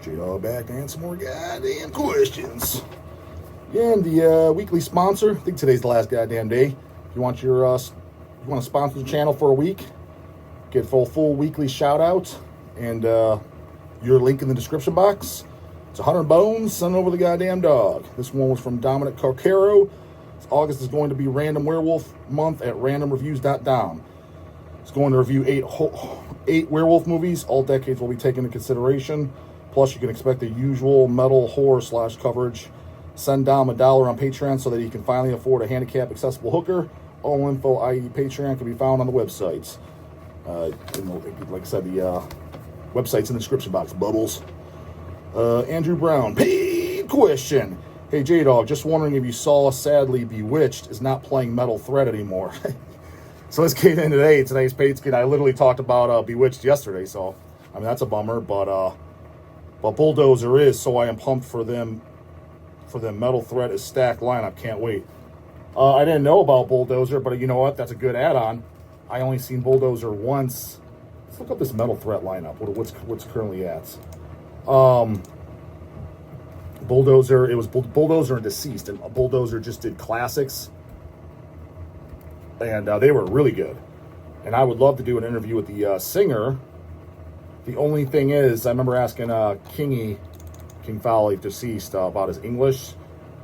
J-Dawg back to answer more goddamn questions. Yeah, and the weekly sponsor. I think today's the last goddamn day. If you want your, you want to sponsor the channel for a week, get full weekly shout out, and your link in the description box. It's 100 bones, send over the goddamn dog. This one was from Dominic Carcaro. August is going to be Random Werewolf Month at randomreviews.com. It's going to review eight werewolf movies. All decades will be taken into consideration. Plus, you can expect the usual metal horror / coverage. Send Dom $1 on Patreon so that he can finally afford a handicap-accessible hooker. All info, i.e. Patreon, can be found on the websites. Like I said, the website's in the description box. Bubbles. Andrew Brown, paid question. Hey, J-Dawg, just wondering if you saw, sadly, Bewitched is not playing Metal Threat anymore. So let's get in today. Today's paid skit. I literally talked about Bewitched yesterday, so, I mean, that's a bummer, but Bulldozer is, so I am pumped for them. For the Metal Threat is stacked lineup. Can't wait. I didn't know about Bulldozer, but you know what? That's a good add-on. I only seen Bulldozer once. Let's look up this Metal Threat lineup. What's currently at? Bulldozer. It was Bulldozer and Deceased, and Bulldozer just did classics, and they were really good. And I would love to do an interview with the singer. The only thing is, I remember asking King Fowley, Deceased, about his English.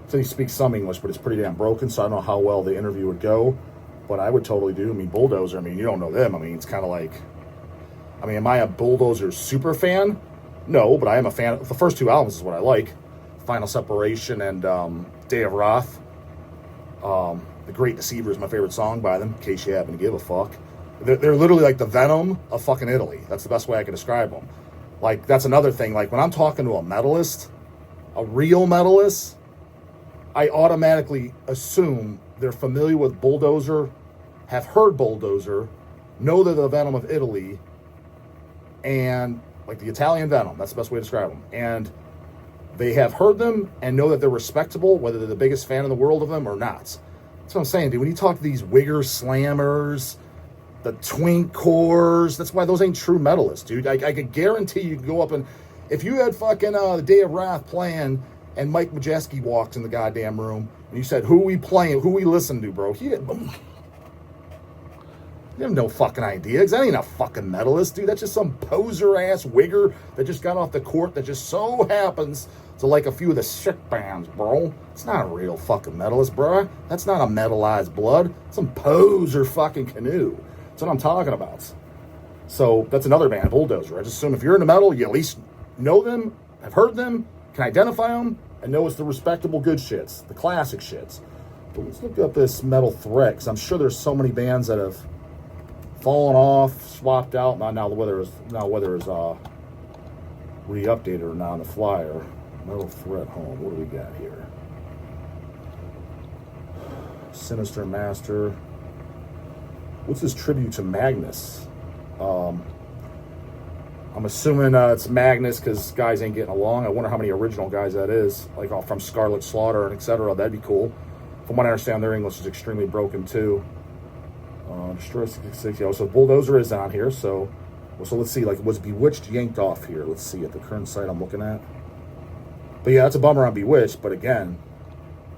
So he speaks some English, but it's pretty damn broken, so I don't know how well the interview would go. But I would totally do. I mean, Bulldozer, I mean, you don't know them. I mean, it's kind of like, I mean, am I a Bulldozer super fan? No, but I am a fan. The first two albums is what I like. Final Separation and Day of Wrath. The Great Deceiver is my favorite song by them, in case you happen to give a fuck. They're literally like the Venom of fucking Italy. That's the best way I can describe them. Like, that's another thing. Like, when I'm talking to a metalist, a real metalist, I automatically assume they're familiar with Bulldozer, have heard Bulldozer, know they're the Venom of Italy, and, like, the Italian Venom. That's the best way to describe them. And they have heard them and know that they're respectable, whether they're the biggest fan in the world of them or not. That's what I'm saying, dude. When you talk to these Wigger Slammers, the Twink Cores, that's why those ain't true metalists, dude. I could guarantee you can go up and, if you had fucking the Day of Wrath playing and Mike Majeski walks in the goddamn room and you said, who we playing, who we listen to, bro? You have no fucking idea, because that ain't a fucking metalist, dude. That's just some poser-ass Wigger that just got off the court that just so happens to like a few of the sick bands, bro. It's not a real fucking metalist, bro. That's not a metallized blood. It's some poser fucking canoe. That's what I'm talking about. So that's another band, Bulldozer. I just assume if you're into metal, you at least know them, have heard them, can identify them, and know it's the respectable good shits, the classic shits. But let's look up this Metal Threat, because I'm sure there's so many bands that have fallen off, swapped out. Now whether it's re-updated or not on the flyer. Metal Threat home. What do we got here? Sinister Master. What's this tribute to Magnus? I'm assuming it's Magnus because guys ain't getting along. I wonder how many original guys that is, like from Scarlet Slaughter and etc. That'd be cool. From what I understand, their English is extremely broken too. Destroy 660. So Bulldozer is on here. So let's see. Like, was Bewitched yanked off here? Let's see at the current site I'm looking at. But yeah, that's a bummer on Bewitched. But again,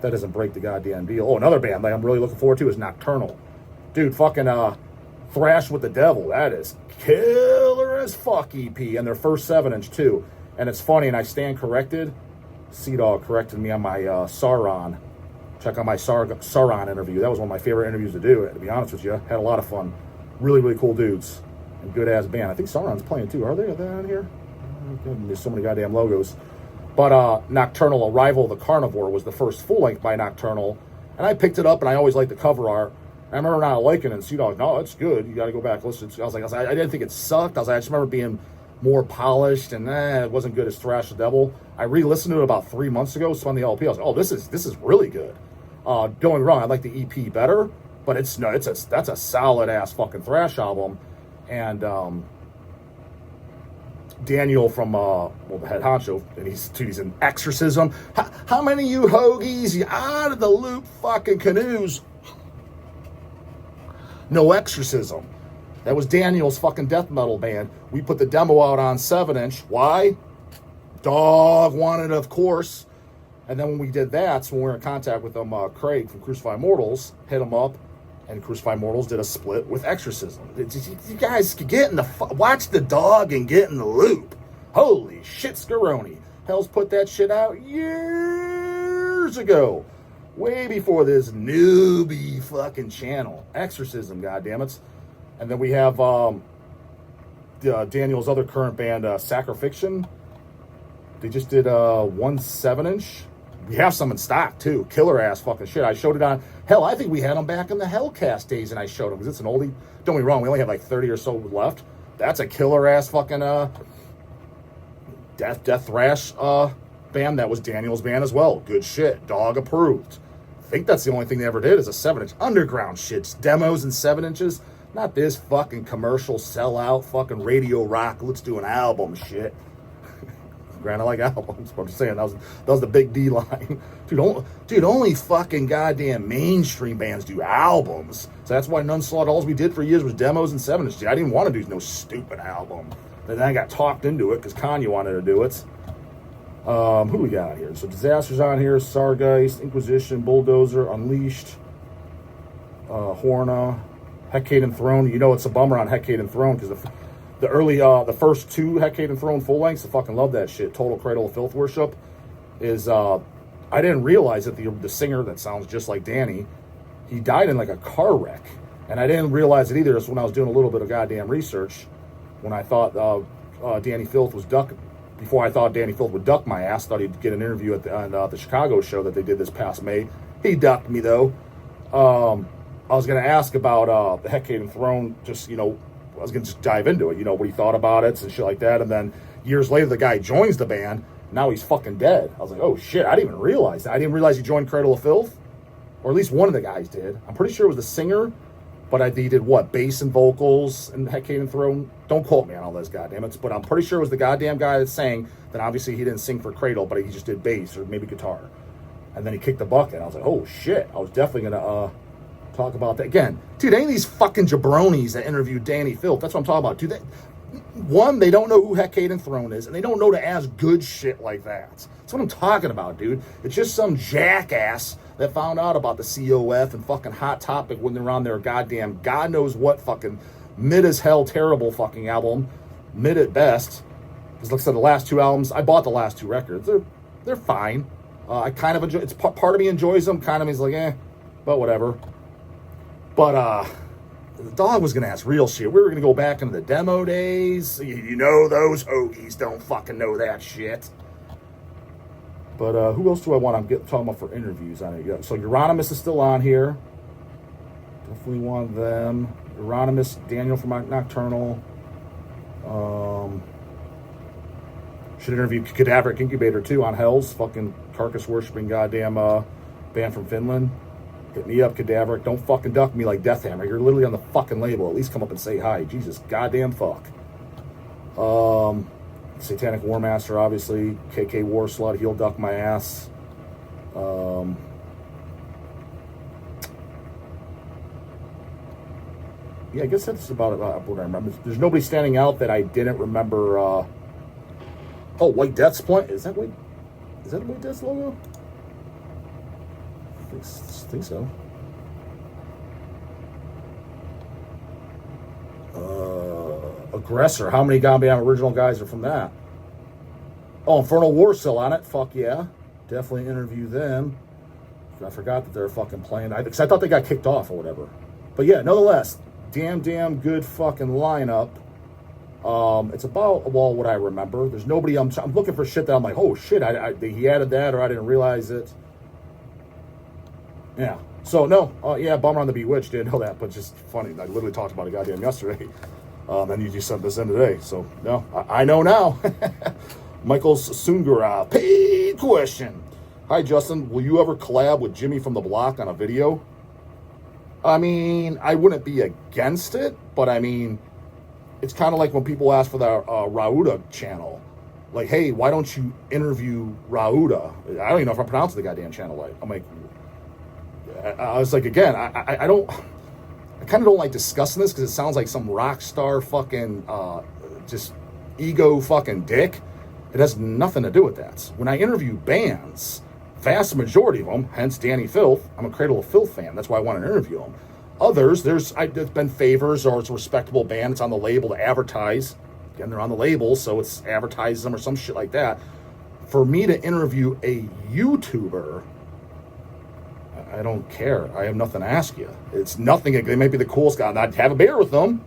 that doesn't break the goddamn deal. Oh, another band that I'm really looking forward to is Nocturnal. Dude, fucking Thrash with the Devil. That is killer as fuck EP. And their first 7-inch, too. And it's funny, and I stand corrected. Dawg corrected me on my Sauron. Check out my Sauron interview. That was one of my favorite interviews to do, to be honest with you. Had a lot of fun. Really, really cool dudes. And good-ass band. I think Sauron's playing, too. Are they on here? There's so many goddamn logos. But Nocturnal, Arrival of the Carnivore, was the first full-length by Nocturnal. And I picked it up, and I always liked the cover art. I remember not liking it, and Dawg, no, it's good. You got to go back and listen. I didn't think it sucked. I just remember being more polished, and it wasn't good as Thrash the Devil. I re-listened to it about 3 months ago. It's on the LP. I was like, oh, this is really good. Going wrong, I like the EP better, but that's a solid ass fucking thrash album. And Daniel from the head honcho, and he's in Exorcism. How many of you hoagies, you out of the loop fucking canoes? No Exorcism. That was Daniel's fucking death metal band. We put the demo out on 7-inch. Why? Dawg wanted, of course. And then when we did that, so when we were in contact with them, Craig from Crucified Mortals hit him up, and Crucified Mortals did a split with Exorcism. You guys get in the watch the Dawg and get in the loop. Holy shit, Scaroni. Hell's put that shit out years ago, way before this newbie fucking channel. Exorcism, goddammit. And then we have Daniel's other current band, Sacrifiction. They just did 1 7-inch. We have some in stock, too. Killer ass fucking shit. I showed it on... Hell, I think we had them back in the Hellcast days, and I showed them, because it's an oldie. Don't get me wrong, we only have like 30 or so left. That's a killer ass fucking death thrash band. That was Daniel's band as well. Good shit. Dawg approved. I think that's the only thing they ever did is a 7-inch. Underground shits. Demos in 7 inches. Not this fucking commercial sellout fucking radio rock. Let's do an album shit. Granted, I like albums, but I'm just saying that was the big D line. Dude, only fucking goddamn mainstream bands do albums. So that's why None Slaughter. All we did for years was demos and 7-inch. I didn't want to do no stupid album. Then I got talked into it because Kanye wanted to do it. Who do we got here? So Disaster's on here. Sargeist, Inquisition, Bulldozer, Unleashed, Horna, Hecate and Throne. You know it's a bummer on Hecate and Throne because the first 2 Hecate and Throne full lengths, I fucking love that shit. Total Cradle of Filth Worship is, I didn't realize that the singer that sounds just like Danny, he died in like a car wreck. And I didn't realize it either. It's when I was doing a little bit of goddamn research, when I thought Danny Filth was before I thought Danny Filth would duck my ass, thought he'd get an interview on the Chicago show that they did this past May. He ducked me though. I was going to ask about the Hecate and Throne, just, I was going to just dive into it, what he thought about it and shit like that. And then years later, the guy joins the band. Now he's fucking dead. I was like, oh shit, I didn't even realize that. I didn't realize he joined Cradle of Filth. Or at least one of the guys did. I'm pretty sure it was the singer. But he did what? Bass and vocals and Hecate and Throne. Don't quote me on all this, goddammit. But I'm pretty sure it was the goddamn guy that sang. Then obviously he didn't sing for Cradle, but he just did bass or maybe guitar. And then he kicked the bucket. I was like, oh shit. I was definitely going to talk about that. Again, dude, any of these fucking jabronis that interviewed Danny Filth, that's what I'm talking about. Dude, one, they don't know who Hecate and Throne is, and they don't know to ask good shit like that. That's what I'm talking about, dude. It's just some jackass that found out about the COF and fucking Hot Topic when they're on their goddamn God knows what fucking mid as hell terrible fucking album. Mid at best. Because like I said, the last 2 albums, I bought the last 2 records. They're fine. I kind of enjoy, part of me enjoys them, kind of me's like, but whatever. But, the Dawg was going to ask real shit. We were going to go back into the demo days. Those hoagies don't fucking know that shit. But who else do I want to talking about for interviews on it? So Euronymous is still on here. Definitely one of them. Euronymous, Daniel from Nocturnal. Should interview Cadaveric Incubator too on Hell's fucking carcass worshipping goddamn band from Finland. Hit me up, Cadaveric. Don't fucking duck me like Deathhammer. You're literally on the fucking label. At least come up and say hi. Jesus goddamn fuck. Satanic War Master, obviously. KK War Slut, he'll duck my ass. Yeah, I guess that's about what I remember. There's nobody standing out that I didn't remember. White Death's point. Is that White Death's logo? I think so. Aggressor. How many goddamn original guys are from that? Oh, Infernal War's still on it. Fuck yeah. Definitely interview them. I forgot that they're fucking playing. Because I thought they got kicked off or whatever. But yeah, nonetheless, damn good fucking lineup. It's about, what I remember. There's nobody, I'm looking for shit that I'm like, oh shit, he added that or I didn't realize it. Yeah. So, no. Bummer on the Bewitched. Didn't know that, but just funny. I literally talked about it goddamn yesterday. And you just sent this in today. So, no. I know now. Michael Sungura. Paid question. Hi, Justin. Will you ever collab with Jimmy from the Block on a video? I mean, I wouldn't be against it, but I mean, it's kind of like when people ask for the Rauda channel. Like, hey, why don't you interview Rauda? I don't even know if I'm pronouncing the goddamn channel right. I'm like, I was like, again, I kind of don't like discussing this because it sounds like some rock star fucking just ego fucking dick. It has nothing to do with that. When I interview bands, vast majority of them, hence Danny Filth, I'm a Cradle of Filth fan. That's why I want to interview them. Others, there's been favors, or it's a respectable band. It's on the label to advertise. Again, they're on the label, so it's advertises them or some shit like that. For me to interview a YouTuber, I don't care. I have nothing to ask you. It's nothing. They might be the coolest guy. I'd have a beer with them,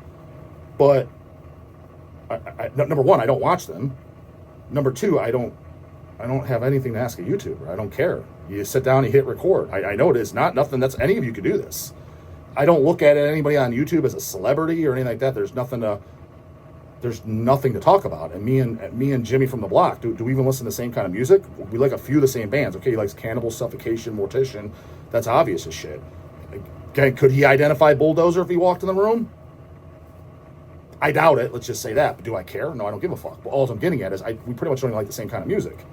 but number one, I don't watch them. Number two, I don't have anything to ask a YouTuber. I don't care. You sit down, you hit record. I know it is not nothing. That's any of you could do this. I don't look at anybody on YouTube as a celebrity or anything like that. There's nothing to talk about. And me and Jimmy from the block, do we even listen to the same kind of music? We like a few of the same bands. Okay, he likes Cannibal, Suffocation, Mortician. That's obvious as shit. Okay, could he identify Bulldozer if he walked in the room? I doubt it. Let's just say that. But do I care? No, I don't give a fuck. But all I'm getting at is we pretty much don't even like the same kind of music.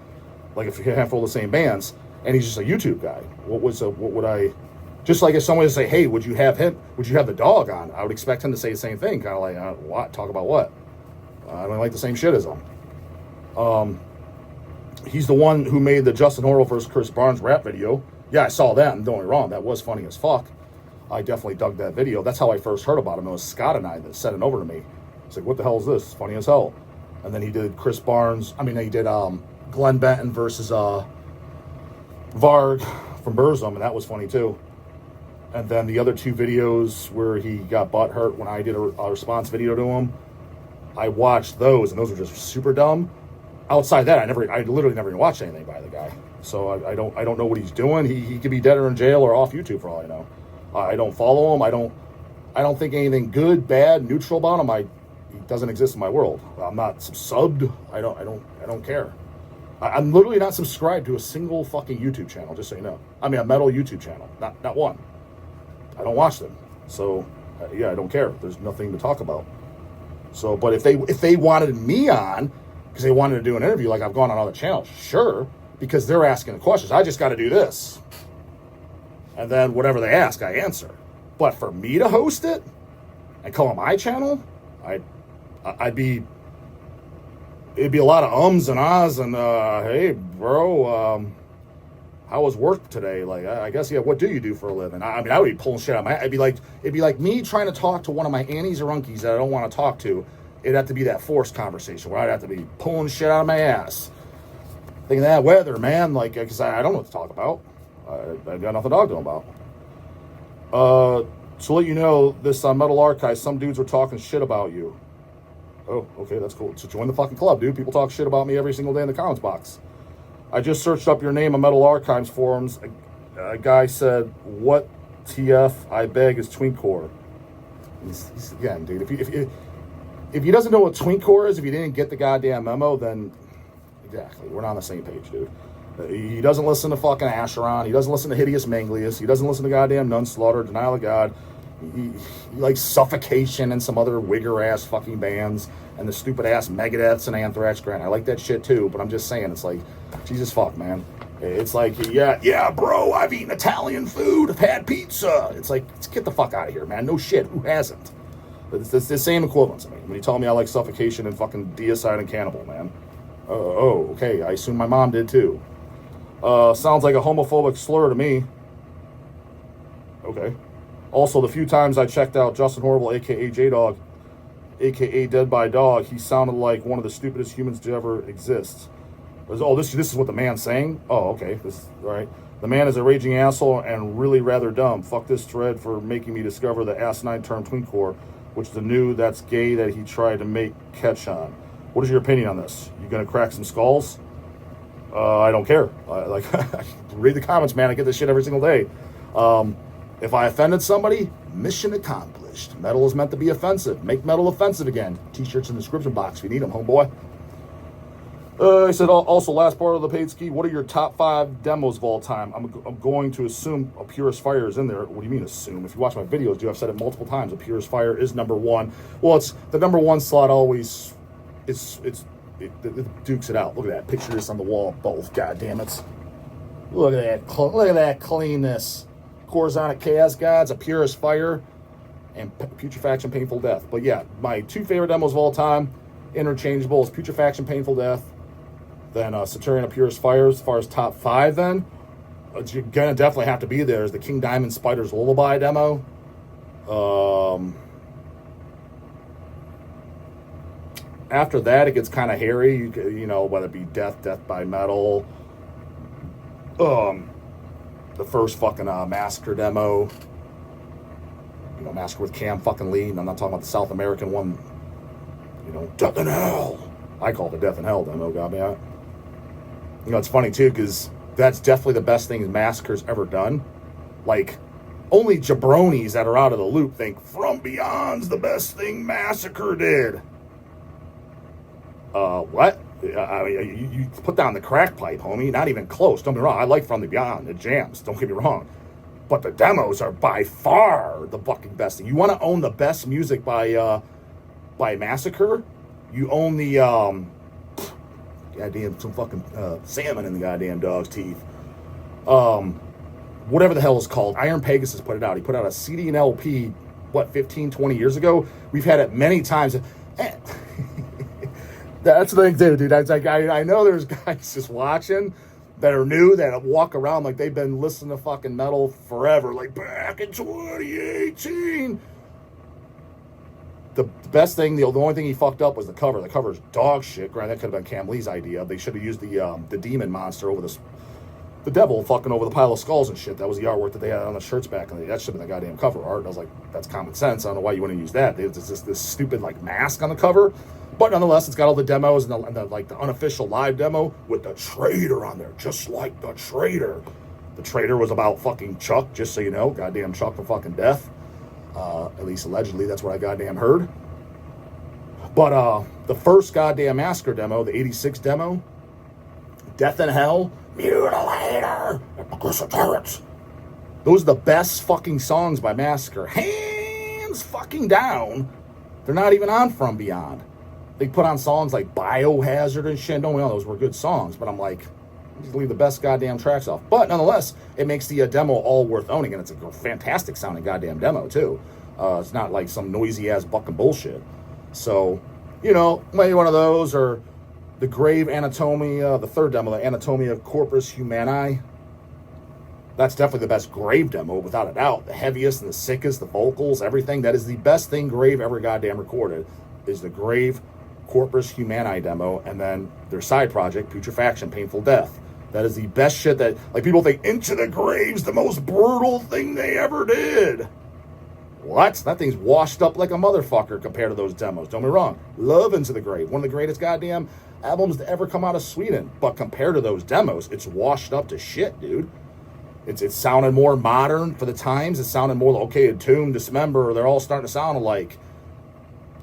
Like if you have all the same bands, and he's just a YouTube guy. What would I? Just like if someone would say, "Hey, would you have the Dawg on?" I would expect him to say the same thing. Kind of like, what? Talk about what? I don't like the same shit as him. He's the one who made the Justin Horrell versus Chris Barnes rap video. Yeah, I saw that, and don't get me wrong, that was funny as fuck. I definitely dug that video. That's how I first heard about him. It was Scott and I that sent it over to me. It's like, what the hell is this? It's funny as hell. And then he did Chris Barnes. He did Glenn Benton versus Varg from Burzum, and that was funny too. And then the other two videos where he got butt hurt when I did a response video to him, I watched those, and those were just super dumb. Outside that, I literally never even watched anything by the guy. So I don't know what he's doing. He could be dead or in jail or off YouTube for all I know. I don't follow him. I don't think anything good, bad, neutral about him. He doesn't exist in my world. I'm not subbed. I don't care. I'm literally not subscribed to a single fucking YouTube channel, just so you know. A metal YouTube channel, not one. I don't watch them. So yeah, I don't care. There's nothing to talk about. So, but if they wanted me on because they wanted to do an interview, like I've gone on other channels, sure, because they're asking the questions. I just got to do this, and then whatever they ask, I answer. But for me to host it and call it my channel, it'd be a lot of ums and ahs and hey, bro, how was work today? Like, I guess, yeah, what do you do for a living? I would be pulling shit out of my head. It'd be like me trying to talk to one of my aunties or uncles that I don't want to talk to. It'd have to be that forced conversation where I'd have to be pulling shit out of my ass. Thinking that weather, man, like, because I don't know what to talk about. I got nothing to talk to them about. To let you know, this on Metal Archive, some dudes were talking shit about you. Oh, okay, that's cool. So join the fucking club, dude. People talk shit about me every single day in the comments box. I just searched up your name on Metal Archives forums. A guy said, "What TF I beg is Twinkcore." He's again, dude. If he doesn't know what Twinkcore is, if he didn't get the goddamn memo, then exactly, we're not on the same page, dude. He doesn't listen to fucking Asheron. He doesn't listen to Hideous Manglius. He doesn't listen to goddamn Nunslaughter, Denial of God. He likes Suffocation and some other wigger ass fucking bands and the stupid ass Megadeths and Anthrax. Grant, I like that shit too, but I'm just saying, it's like, Jesus fuck, man. It's like, yeah, bro, I've eaten Italian food, I've had pizza. It's like, let's get the fuck out of here, man. No shit, who hasn't? It's the same equivalence. When you tell me I like Suffocation and fucking Deicide and Cannibal, man. Oh, okay, I assume my mom did too. Sounds like a homophobic slur to me. Okay. Also, the few times I checked out Justin Horrible, a.k.a. J-Dawg, a.k.a. Dead by Dog, he sounded like one of the stupidest humans to ever exist. This is what the man's saying? Oh, okay. All right. The man is a raging asshole and really rather dumb. Fuck this thread for making me discover the asinine term Twinkcore, which is the new that's gay that he tried to make catch on. What is your opinion on this? You gonna crack some skulls? I don't care. Read the comments, man. I get this shit every single day. If I offended somebody, mission accomplished. Metal is meant to be offensive. Make metal offensive again. T-shirts in the description box if you need them, homeboy. I said, also, last part of the paid ski, what are your top 5 demos of all time? I'm going to assume A Purest Fire is in there. What do you mean assume? If you watch my videos, dude, I've said it multiple times. A Purest Fire is number 1. Well, it's the number 1 slot always. It dukes it out. Look at that. Picture this on the wall. Both. God damn it. Look at that. Look at that cleanness. Corazonic Chaos Gods, A Purest Fire, and Putrefaction, Painful Death. But yeah, my 2 favorite demos of all time, interchangeable, is Putrefaction, Painful Death, Then Saturnian of Purest Fires, as far as top 5 then, you're going to definitely have to be there is the King Diamond Spider's Lullaby demo. After that, it gets kind of hairy. You know, whether it be Death by Metal, the first fucking Massacre demo. You know, Massacre with Cam fucking Lee. And I'm not talking about the South American one. You know, Death and Hell. I call it the Death and Hell demo, got me out. You know, it's funny too, because that's definitely the best thing Massacre's ever done. Like, only jabronis that are out of the loop think From Beyond's the best thing Massacre did. What? You put down the crack pipe, homie. Not even close. Don't get me wrong. I like From the Beyond. It jams. Don't get me wrong. But the demos are by far the fucking best thing. You want to own the best music by Massacre? You own the goddamn some fucking salmon in the goddamn dog's teeth. Whatever the hell it's called. Iron Pegasus put it out. He put out a CD and LP, 15, 20 years ago? We've had it many times. That's the thing, dude. I know there's guys just watching that are new that walk around like they've been listening to fucking metal forever, like back in 2018. The best thing, the only thing he fucked up was the cover. The cover's dog shit. Granted, that could have been Cam Lee's idea. They should have used the demon monster over the devil fucking over the pile of skulls and shit. That was the artwork that they had on the shirts back in the day. That should have been the goddamn cover art. And I was like, that's common sense. I don't know why you wouldn't use that. There's this stupid like mask on the cover. But nonetheless, it's got all the demos and the like the unofficial live demo with the Traitor on there, just like the Traitor. The Traitor was about fucking Chuck, just so you know. Goddamn Chuck from fucking Death. At least allegedly, that's what I goddamn heard. But the first goddamn Massacre demo, the 86 demo, Death in Hell, Mutilator, and those are the best fucking songs by Massacre. Hands fucking down. They're not even on From Beyond. They put on songs like Biohazard and shit. Don't we all those were good songs, but I'm like, just leave the best goddamn tracks off. But nonetheless, it makes the demo all worth owning, and it's a fantastic sounding goddamn demo too. It's not like some noisy ass fucking bullshit. So, you know, maybe one of those, or the Grave Anatomia, the third demo, the Anatomia Corpus Humani. That's definitely the best Grave demo, without a doubt. The heaviest and the sickest, the vocals, everything. That is the best thing Grave ever goddamn recorded, is the Grave Corpus Humani demo, and then their side project, Putrefaction, Painful Death. That is the best shit that, like, people think Into the Grave's the most brutal thing they ever did. What? That thing's washed up like a motherfucker compared to those demos. Don't be wrong. Love Into the Grave. One of the greatest goddamn albums to ever come out of Sweden. But compared to those demos, it's washed up to shit, dude. It sounded more modern for the times. It sounded more, okay, Entomb, Dismember, they're all starting to sound alike.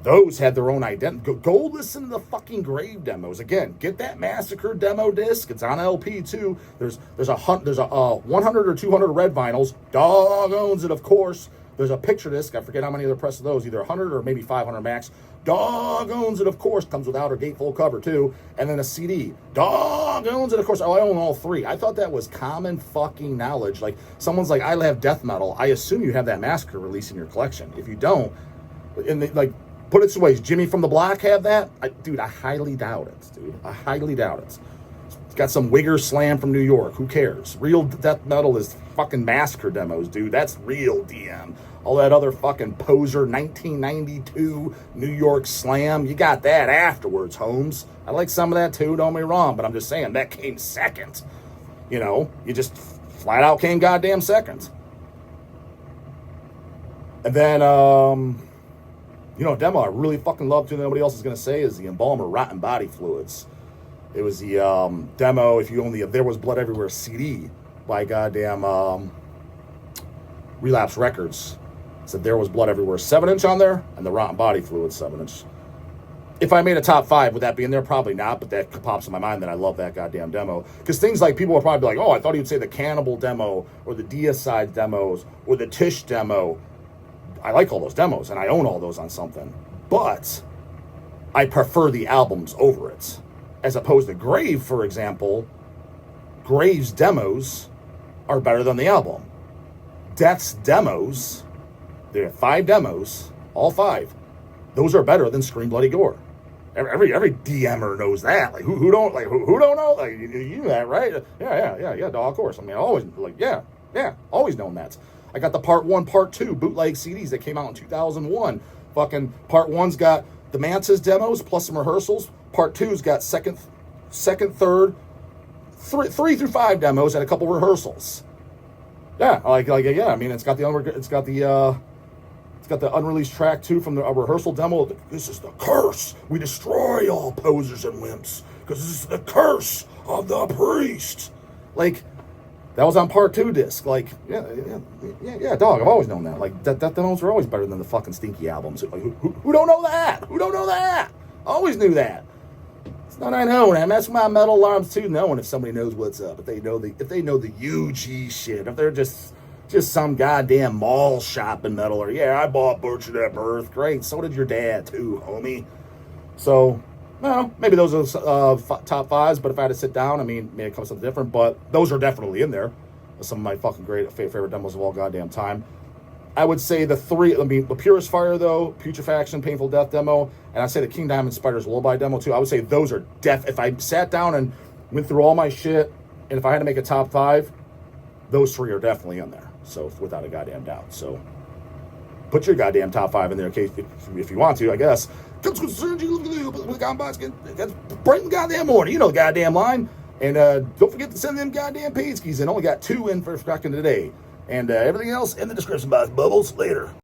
Those had their own identity. Go listen to the fucking Grave demos. Again, get that Massacre demo disc. It's on LP too. There's a 100 or 200 red vinyls. Dawg owns it, of course. There's a picture disc. I forget how many other press of those. Either 100 or maybe 500 max. Dawg owns it, of course. Comes with outer gatefold cover too. And then a CD. Dawg owns it, of course. Oh, I own all three. I thought that was common fucking knowledge. Like, someone's like, I have Deathmetal. I assume you have that Massacre release in your collection. If you don't, put it this way, does Jimmy from the Block have that? Dude, I highly doubt it, dude. I highly doubt it. It's got some Wigger Slam from New York. Who cares? Real death metal is fucking Massacre demos, dude. That's real DM. All that other fucking poser 1992 New York Slam, you got that afterwards, Holmes. I like some of that too, don't get me wrong, but I'm just saying, that came second. You know, you just flat out came goddamn second. And then, you know, demo I really fucking love too, nobody else is going to say, is the Embalmer Rotten Body Fluids. It was the demo, if you own the There Was Blood Everywhere CD by goddamn Relapse Records. It said There Was Blood Everywhere 7-inch on there, and the Rotten Body Fluids 7-inch. If I made a top 5, would that be in there? Probably not, but that pops in my mind that I love that goddamn demo. Because things like, people will probably be like, oh, I thought he would say the Cannibal demo, or the Deicide demos, or the TISH demo. I like all those demos, and I own all those on something. But I prefer the albums over it. As opposed to Grave, for example, Grave's demos are better than the album. Death's demos, there are 5 demos, all 5. Those are better than Scream Bloody Gore. Every DMer knows that. Like who don't know? Like you know that, right? Yeah, dog, of course. I mean, I always like always known that. I got the part 1, part 2 bootleg CDs that came out in 2001. Fucking part 1's got the Mantis demos plus some rehearsals. Part 2's got second, third, 3 through 5 demos and a couple rehearsals. Yeah, yeah. I mean, it's got the unreleased track 2 from the rehearsal demo. This is the curse. We destroy all posers and wimps because this is the curse of the priest. Like, that was on part 2 disc. Like, yeah, dog. I've always known that. Like, that demos are always better than the fucking Stinky albums. Like, who don't know that? Who don't know that? Always knew that. It's not I know, and that's my metal alarms too. Knowing if somebody knows what's up, if they know the UG shit, if they're just some goddamn mall shopping metal, or yeah, I bought Butchered at Birth. Great, so did your dad too, homie. So, well, maybe those are top 5s. But if I had to sit down, I mean, maybe it comes something different. But those are definitely in there. Some of my fucking great favorite demos of all goddamn time. I would say the 3. I mean, the Purest Fire though, Putrefaction, Painful Death demo, and I'd say the King Diamond Spider's Lullaby demo too. I would say those are if I sat down and went through all my shit, and if I had to make a top 5, those 3 are definitely in there. So without a goddamn doubt. So put your goddamn top 5 in there in case if you want to, I guess. That's bright and goddamn morning. You know the goddamn line. And don't forget to send them goddamn page keys in. Only got 2 in for fucking today. And everything else in the description box. Bubbles later.